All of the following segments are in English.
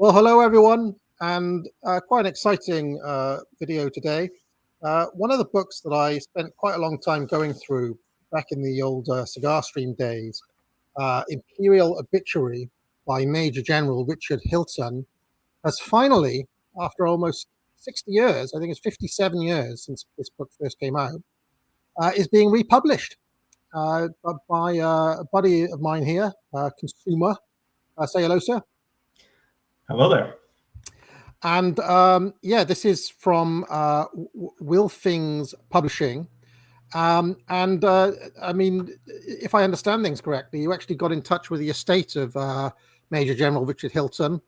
Well, hello everyone, and quite an exciting video today. One of the books that I spent quite a long time going through back in the old cigar stream days, Imperial Obituary by Major General Richard Hilton, has finally, after almost 60 years, I think it's 57 years since this book first came out, is being republished by a buddy of mine here, Consumer. Say hello, sir. Hello there. And yeah, this is from Wilfings Publishing. And I mean, if I understand things correctly, you actually got in touch with the estate of Major General Richard Hilton,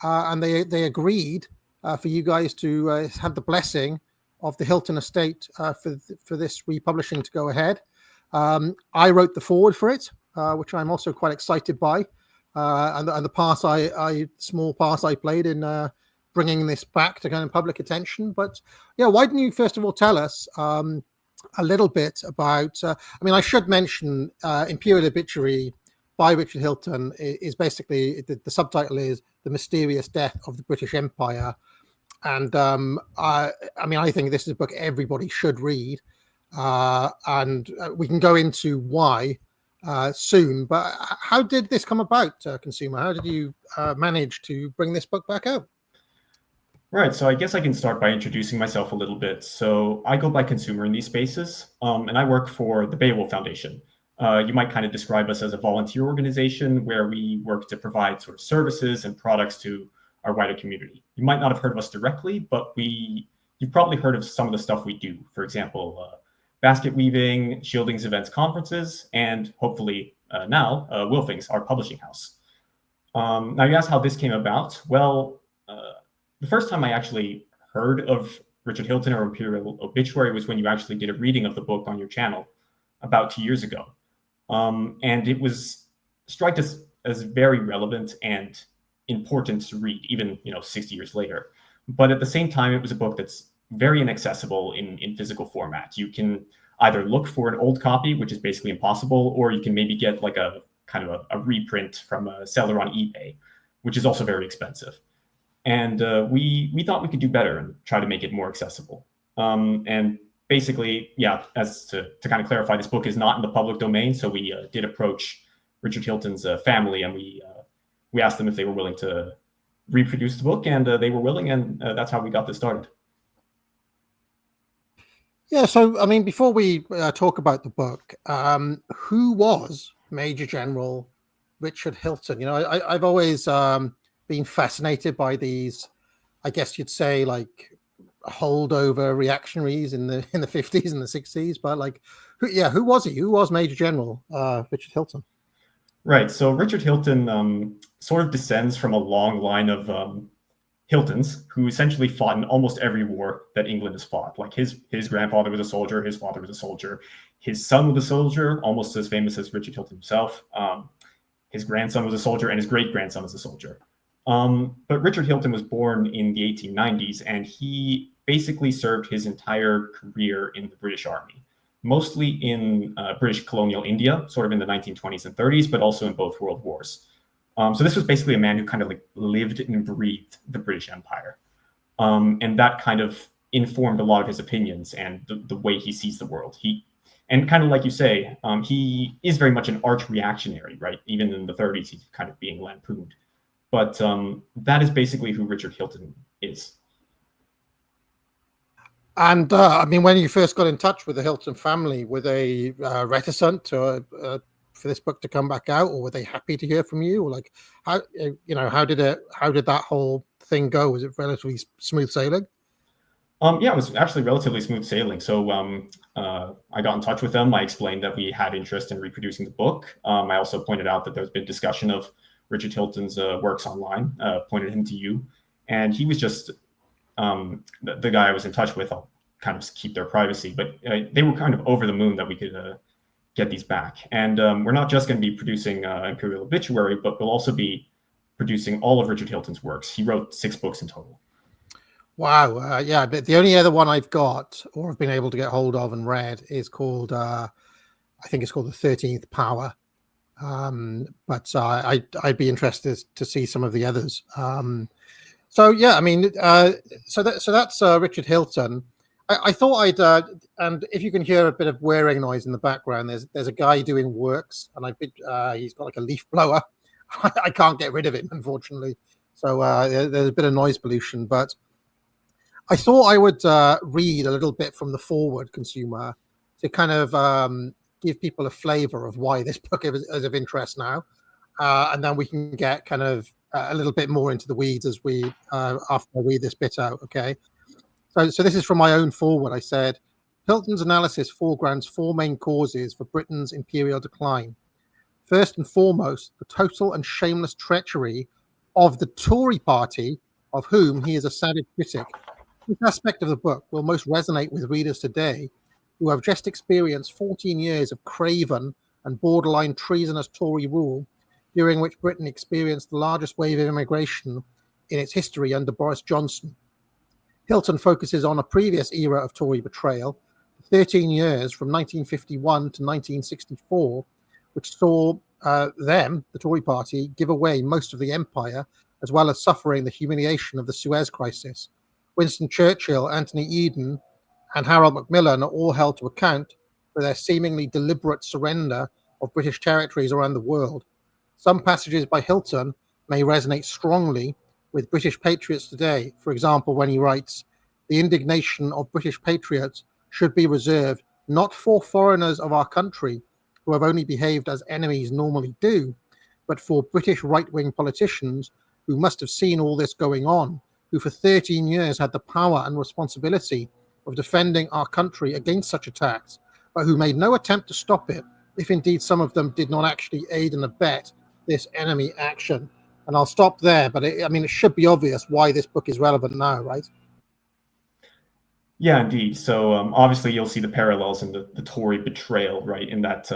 and they agreed for you guys to have the blessing of the Hilton estate for this republishing to go ahead. I wrote the foreword for it, which I'm also quite excited by, and the small part I played in bringing this back to kind of public attention. But yeah, why don't you first of all tell us a little bit about, I mean, I should mention Imperial Obituary by Richard Hilton is basically, the subtitle is The Mysterious Death of the British Empire. And I mean, I think this is a book everybody should read. And we can go into why soon. But how did this come about, Consumer? How did you manage to bring this book back out? Right, so I guess I can start by introducing myself a little bit. So I go by Consumer in these spaces, and I work for the Beowulf Foundation. You might kind of describe us as a volunteer organization where we work to provide sort of services and products to our wider community. You might not have heard of us directly, but you've probably heard of some of the stuff we do. For example, basket weaving, shieldings, events, conferences, and hopefully now Wilfings, our publishing house. Now you asked how this came about. Well, the first time I actually heard of Richard Hilton or Imperial Obituary was when you actually did a reading of the book on your channel about 2 years ago. And it was struck as very relevant and important to read, even 60 years later. But at the same time, it was a book that's very inaccessible in physical format. You can either look for an old copy, which is basically impossible, or you can maybe get like a kind of a reprint from a seller on eBay, which is also very expensive. And we thought we could do better and try to make it more accessible. And basically, yeah, as to kind of clarify, this book is not in the public domain. So we did approach Richard Hilton's family, and we asked them if they were willing to reproduce the book, and they were willing, and that's how we got this started. Yeah, so I mean, before we talk about the book, who was Major General Richard Hilton? I've always been fascinated by these, I guess you'd say, like holdover reactionaries in the 50s and the 60s. But like, who was he? Who was Major General Richard Hilton? Right. So Richard Hilton sort of descends from a long line of Hiltons who essentially fought in almost every war that England has fought. Like his grandfather was a soldier, his father was a soldier, his son was a soldier, almost as famous as Richard Hilton himself. His grandson was a soldier, and his great-grandson was a soldier. But Richard Hilton was born in the 1890s, and he basically served his entire career in the British Army, mostly in British colonial India, sort of in the 1920s and 30s, but also in both world wars. So this was basically a man who kind of like lived and breathed the British Empire. And that kind of informed a lot of his opinions and the way he sees the world. And kind of like you say, he is very much an arch reactionary, right? Even in the 30s, he's kind of being lampooned. But that is basically who Richard Hilton is. And I mean, when you first got in touch with the Hilton family, were they reticent for this book to come back out, or were they happy to hear from you? Or like, how did that whole thing go? Was it relatively smooth sailing? Yeah, it was actually relatively smooth sailing. So I got in touch with them. I explained that we had interest in reproducing the book. I also pointed out that there's been discussion of Richard Hilton's works online, pointed him to you. And he was just the guy I was in touch with. I'll kind of keep their privacy, but they were kind of over the moon that we could get these back. And we're not just going to be producing Imperial Obituary, but we'll also be producing all of Richard Hilton's works. He wrote 6 books in total. Wow. Yeah, but the only other one I've got or have been able to get hold of and read is called, I think it's called The 13th Power. But I'd be interested to see some of the others. So yeah, I mean, so that's Richard Hilton. I thought and if you can hear a bit of whirring noise in the background, there's a guy doing works, and he's got like a leaf blower. I can't get rid of him, unfortunately. So there's a bit of noise pollution. But I thought I would read a little bit from the forward, consumer, to kind of give people a flavour of why this book is of interest now, and then we can get kind of a little bit more into the weeds as we after I read this bit out. Okay, so this is from my own forward. I said, Hilton's analysis foregrounds four main causes for Britain's imperial decline. First and foremost, the total and shameless treachery of the Tory party, of whom he is a savage critic. This aspect of the book will most resonate with readers today who have just experienced 14 years of craven and borderline treasonous Tory rule, during which Britain experienced the largest wave of immigration in its history under Boris Johnson. Hilton focuses on a previous era of Tory betrayal, 13 years from 1951 to 1964, which saw the Tory party, give away most of the empire, as well as suffering the humiliation of the Suez Crisis. Winston Churchill, Anthony Eden, and Harold Macmillan are all held to account for their seemingly deliberate surrender of British territories around the world. Some passages by Hilton may resonate strongly with British patriots today. For example, when he writes, the indignation of British patriots should be reserved not for foreigners of our country who have only behaved as enemies normally do, but for British right-wing politicians who must have seen all this going on, who for 13 years had the power and responsibility of defending our country against such attacks, but who made no attempt to stop it, if indeed some of them did not actually aid and abet this enemy action. And I'll stop there, but it should be obvious why this book is relevant now, right? Yeah, indeed. So obviously you'll see the parallels in the Tory betrayal, right? In that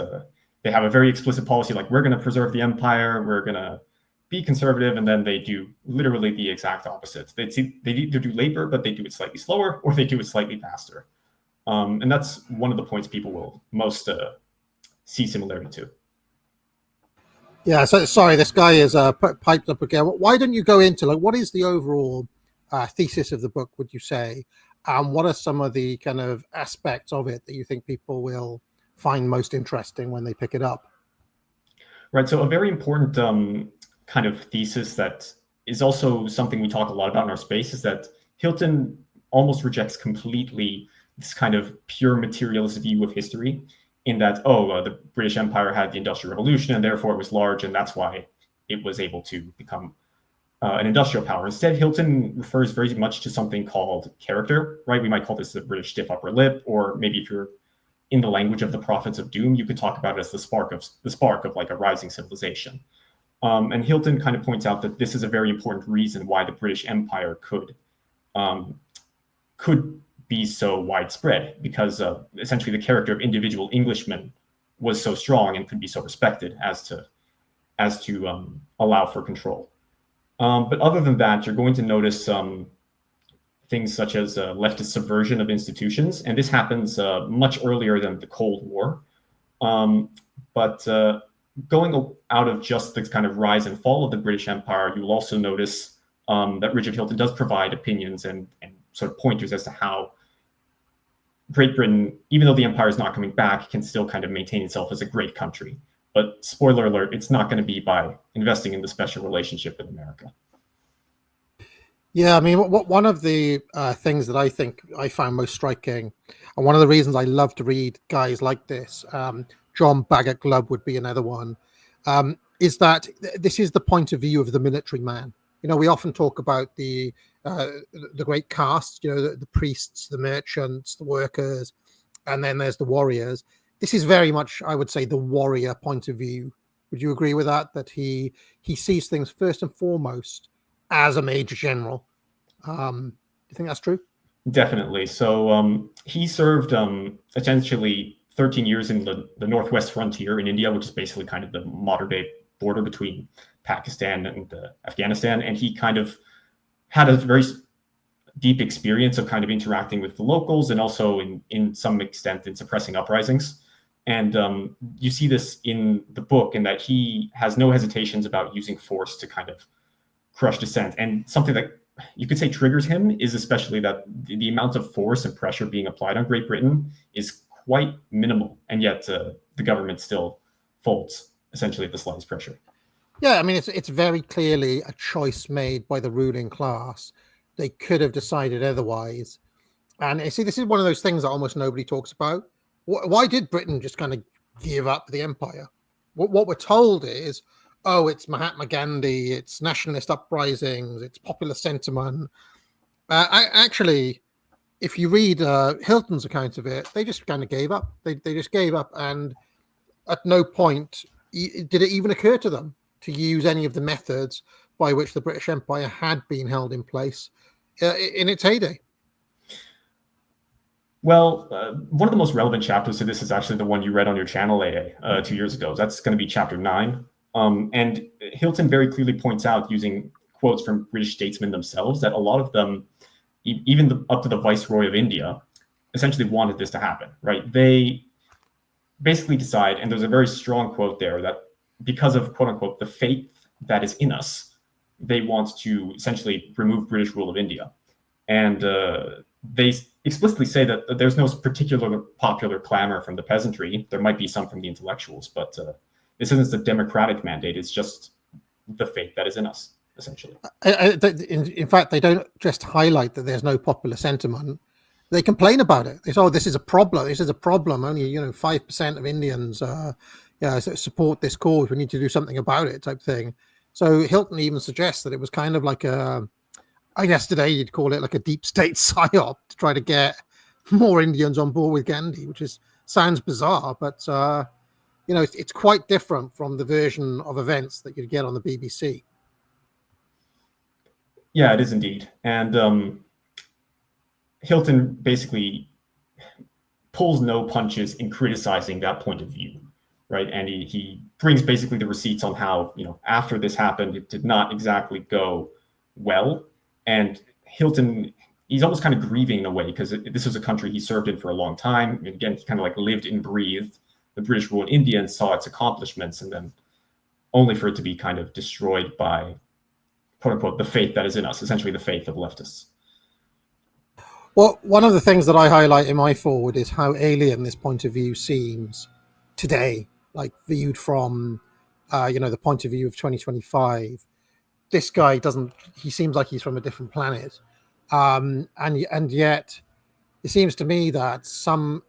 they have a very explicit policy, like we're going to preserve the empire, we're going to be conservative, and then they do literally the exact opposite. They either do labor, but they do it slightly slower, or they do it slightly faster. And that's one of the points people will most see similarity to. Yeah, so sorry, this guy is piped up again. Why don't you go into what is the overall thesis of the book, would you say? What are some of the kind of aspects of it that you think people will find most interesting when they pick it up? Right, so a very important kind of thesis that is also something we talk a lot about in our space is that Hilton almost rejects completely this kind of pure materialist view of history, in that, the British Empire had the Industrial Revolution and therefore it was large and that's why it was able to become an industrial power. Instead, Hilton refers very much to something called character, right? We might call this the British stiff upper lip, or maybe if you're in the language of the prophets of doom, you could talk about it as the spark of like a rising civilization. And Hilton kind of points out that this is a very important reason why the British Empire could be so widespread, because essentially the character of individual Englishmen was so strong and could be so respected as to allow for control. But other than that, you're going to notice things such as leftist subversion of institutions, and this happens much earlier than the Cold War. But going out of just the kind of rise and fall of the British Empire, you'll also notice that Richard Hilton does provide opinions and sort of pointers as to how Great Britain, even though the empire is not coming back, can still kind of maintain itself as a great country. But spoiler alert, it's not going to be by investing in the special relationship with America. Yeah, I mean, one of the things that I think I found most striking, and one of the reasons I love to read guys like this, John Bagot-Glubb would be another one, is that this is the point of view of the military man. We often talk about the great castes, the priests, the merchants, the workers, and then there's the warriors. This is very much, I would say, the warrior point of view. Would you agree with that? That he sees things first and foremost as a major general. Do you think that's true? Definitely. So he served essentially 13 years in the northwest frontier in India, which is basically kind of the modern day border between Pakistan and Afghanistan. And he kind of had a very deep experience of kind of interacting with the locals and also in some extent in suppressing uprisings. And you see this in the book, in that he has no hesitations about using force to kind of crush dissent. And something that you could say triggers him is especially that the amount of force and pressure being applied on Great Britain is quite minimal, and yet the government still folds essentially at the slightest pressure. Yeah, I mean, it's very clearly a choice made by the ruling class. They could have decided otherwise. And you see, this is one of those things that almost nobody talks about. Why did Britain just kind of give up the empire? What we're told is, oh, it's Mahatma Gandhi, it's nationalist uprisings, it's popular sentiment. Actually, if you read Hilton's account of it, they just kind of gave up. They just gave up, and at no point did it even occur to them to use any of the methods by which the British Empire had been held in place in its heyday. Well, one of the most relevant chapters to this is actually the one you read on your channel, AA, 2 years ago. That's going to be chapter 9. And Hilton very clearly points out, using quotes from British statesmen themselves, that a lot of them, even up to the Viceroy of India, essentially wanted this to happen, right? They basically decide, and there's a very strong quote there, that because of, quote unquote, the faith that is in us, they want to essentially remove British rule of India. And they explicitly say that there's no particular popular clamor from the peasantry. There might be some from the intellectuals, but this isn't the democratic mandate. It's just the faith that is in us, essentially. In fact, they don't just highlight that there's no popular sentiment. They complain about it. They say, "Oh, this is a problem. This is a problem. Only 5% of Indians support this cause. We need to do something about it," type thing. So Hilton even suggests that it was kind of like I guess today you'd call it like a deep state psyop to try to get more Indians on board with Gandhi, which sounds bizarre, but it's quite different from the version of events that you'd get on the BBC. Yeah, it is indeed. And Hilton basically pulls no punches in criticizing that point of view, right? And he brings basically the receipts on how, after this happened, it did not exactly go well. And Hilton, he's almost kind of grieving in a way, because this was a country he served in for a long time. And again, he kind of like lived and breathed the British rule in India and saw its accomplishments, and then only for it to be kind of destroyed by, quote unquote, the faith that is in us, essentially the faith of leftists. Well, one of the things that I highlight in my forward is how alien this point of view seems today, like viewed from, the point of view of 2025. This guy he seems like he's from a different planet. And yet it seems to me that some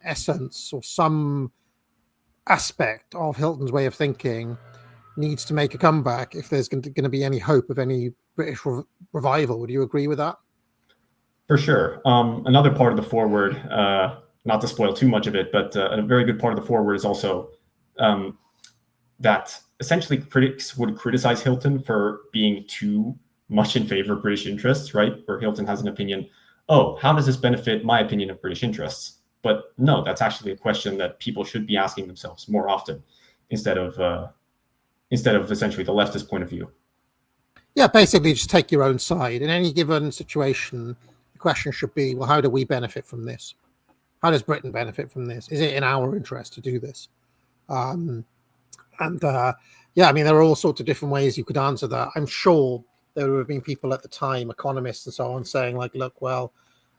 essence or some aspect of Hilton's way of thinking needs to make a comeback if there's going to be any hope of any British revival. Would you agree with that? For sure. Another part of the foreword, not to spoil too much of it, but a very good part of the foreword is also that essentially critics would criticize Hilton for being too much in favor of British interests, right? Where Hilton has an opinion, oh, how does this benefit my opinion of British interests? But no, that's actually a question that people should be asking themselves more often, instead of essentially the leftist point of view. Yeah, basically just take your own side. In any given situation, the question should be, well, how do we benefit from this? How does Britain benefit from this? Is it in our interest to do this? Yeah, I mean, there are all sorts of different ways you could answer that. I'm sure there would have been people at the time, economists and so on, saying like, look, well,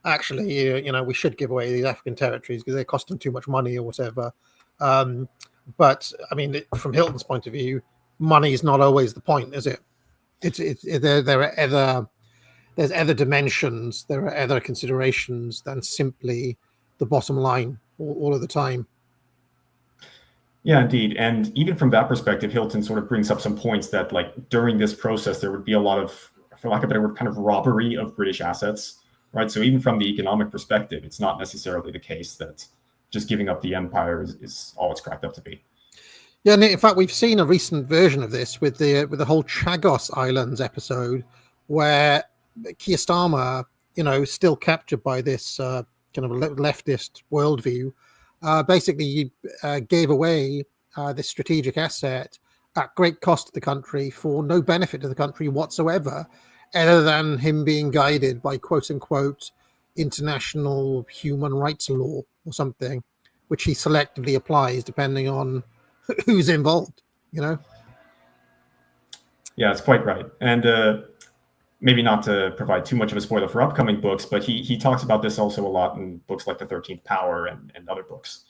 actually, we should give away these African territories because they're costing too much money or whatever. But I mean, from Hilton's point of view, money is not always the point, is it? There's other dimensions, there are other considerations than simply the bottom line all of the time. Yeah, indeed. And even from that perspective, Hilton sort of brings up some points that, like, during this process, there would be a lot of, for lack of a better word, kind of robbery of British assets, right? So even from the economic perspective, it's not necessarily the case that just giving up the empire is all it's cracked up to be. Yeah, and in fact, we've seen a recent version of this with the whole Chagos Islands episode, where Keir Starmer, still captured by this kind of leftist worldview, basically gave away this strategic asset at great cost to the country for no benefit to the country whatsoever, other than him being guided by quote unquote international human rights law or something. which he selectively applies depending on who's involved, you know? Yeah, it's quite right. And maybe not to provide too much of a spoiler for upcoming books, but he talks about this also a lot in books like The 13th Power and other books.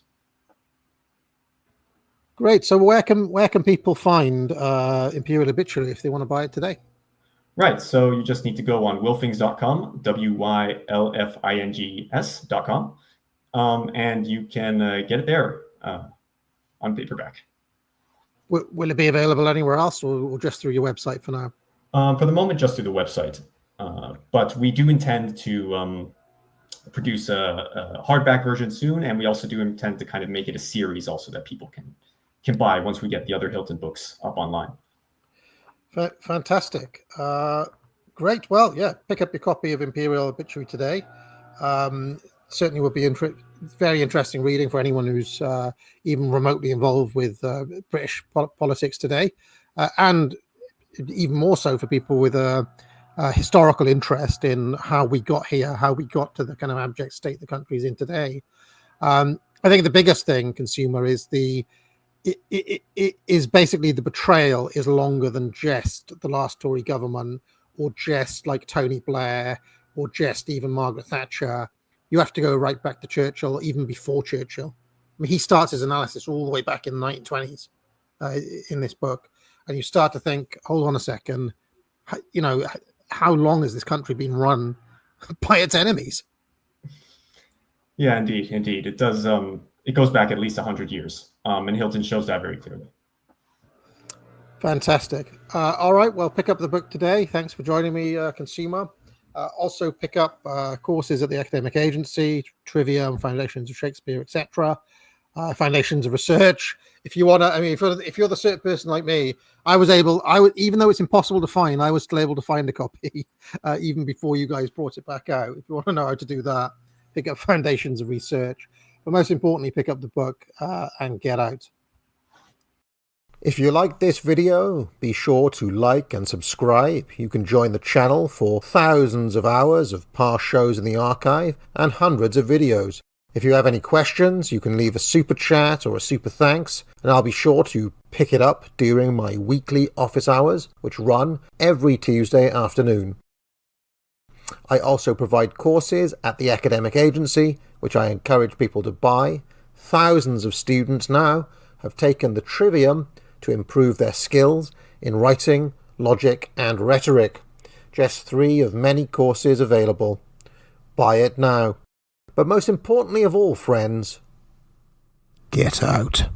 Great. So where can people find Imperial Obituary if they want to buy it today? Right. So you just need to go on wilfings.com, WYLFINGS.com, and you can get it there on paperback. Will it be available anywhere else, or just through your website for now? For the moment, just through the website. But we do intend to produce a hardback version soon, and we also do intend to kind of make it a series also that people can buy once we get the other Hilton books up online. Fantastic. Great. Well, yeah, pick up your copy of Imperial Obituary today. Certainly would be very interesting reading for anyone who's even remotely involved with British politics today, and even more so for people with a historical interest in how we got here, how we got to the kind of abject state the country's in today. I think the biggest thing, consumer, is it is basically the betrayal is longer than just the last Tory government, or just like Tony Blair, or just even Margaret Thatcher. You have to go right back to Churchill, even before Churchill. I mean, he starts his analysis all the way back in the 1920s in this book. And you start to think, hold on a second, you know, how long has this country been run by its enemies? Yeah, indeed. It does. It goes back at least 100 years. And Hilton shows that very clearly. Fantastic. All right. Well, pick up the book today. Thanks for joining me, consumer. Also pick up courses at the academic agency, Trivia and Foundations of Shakespeare, etc. Foundations of Research. If you want to, I mean, if you're the cert person like me, even though it's impossible to find, I was still able to find a copy even before you guys brought it back out. If you want to know how to do that, pick up Foundations of Research. But most importantly, pick up the book and get out. If you liked this video, be sure to like and subscribe. You can join the channel for thousands of hours of past shows in the archive and hundreds of videos. If you have any questions, you can leave a super chat or a super thanks, and I'll be sure to pick it up during my weekly office hours, which run every Tuesday afternoon. I also provide courses at the academic agency, which I encourage people to buy. Thousands of students now have taken the Trivium to improve their skills in writing, logic, and rhetoric. Just 3 of many courses available. Buy it now. But most importantly of all, friends, get out.